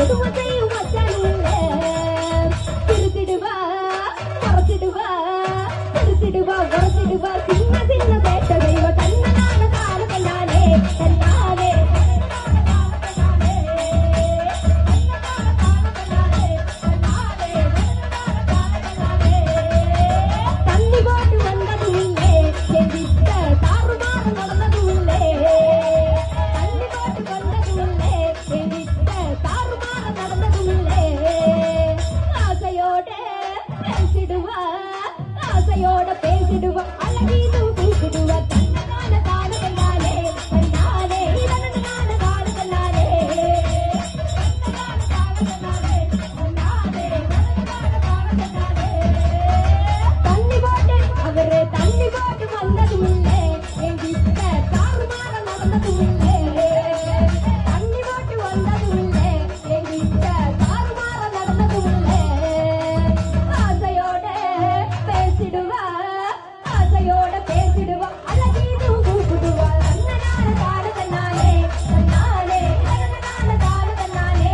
குடும்பத்தையும் வச்சானுள்ள திருத்திடுவா மறத்திடுவா திருத்திடுவா உரத்திடுவா சின்ன சின்ன பேட்ட தெய்வ தன்னதான கால கண்ணாலே கண்ணாலே தண்ணி போட்டு வந்ததும் இல்லை எதிர்த்த தாறுமாறு நடந்ததும் இல்லை தண்ணி போட்டு வந்ததும் இல்லை எதிர்த்த தாறுமாறு நடந்ததும் இல்லை ஆசையோட பேசிடுவா ஆசையோட பேசிடுவா அழகீதும் பேசிடுவா தன்னதான கால கண்ணாலே கண்ணாலே இதனான கால கண்ணாலே தண்ணி போட்டு அவரு தண்ணி போட்டு வந்ததும் இல்லை எங்கிட்ட தாறுமாற நடந்ததும் இல்லை தண்ணி போட்டு வந்ததும் இல்லை எங்கிட்ட தாறுமாற நடந்ததும் இல்லை ஆசையோட பேசிடுவா ஆசையோட பேசிடுவா அழகீதும் கூப்பிடுவா தன்னதான கால கண்ணாலே கண்ணாலே தன்னதான கால கண்ணாலே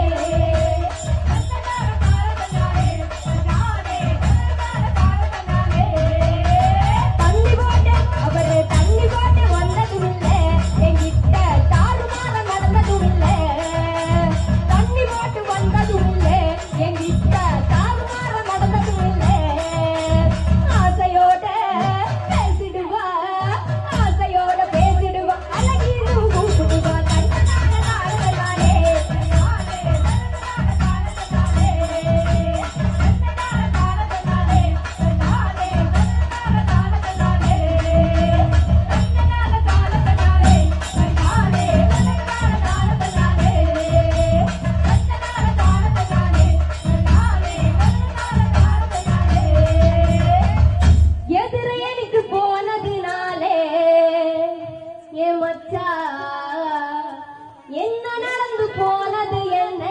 தண்ணி போட்டு அவரு தண்ணி போட்டு வந்ததும் இல்லை எங்கிட்ட தாறுமாற நடந்ததும் இல்லை தண்ணி போட்டு வந்ததும் இல்லை எங்கிட்ட தாறுமாற நடந்ததும் இல்லை ஆசையோட பேசிடுவா ஆசையோட பேசிடுவா அழகீதும் கூப்பிடுவா தன்னதான கால கண்ணாலே எதிர எனக்கு போனதுனாலே என் மச்சா என்ன நடந்து போனது என்ன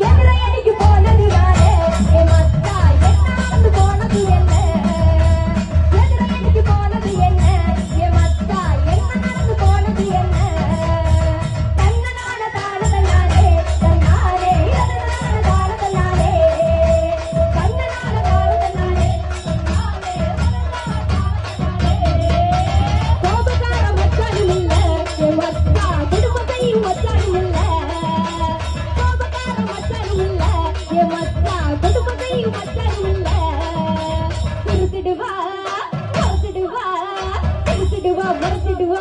எதிர எனக்கு போனதுனாலே என் மச்சா என்ன நடந்து போனது என்ன எதிர எனக்கு போனது என்ன என் மச்சா என்ன நடந்து போனது என்ன தன்னதான கால கண்ணாலே கண்ணாலே தன்னதான கால கண்ணாலே தன்னதான கால கண்ணாலே கோபக்கார மச்சானும் இல்ல என் மச்சா குடும்பத்தையும் மச்சானும் இல்ல கோபக்கார மச்சானும் இல்ல என் மச்சா குடும்பத்தையும் மச்சானும் இல்ல திருத்திடுவா மறத்திடுவா திருத்திடுவா மறத்திடுவா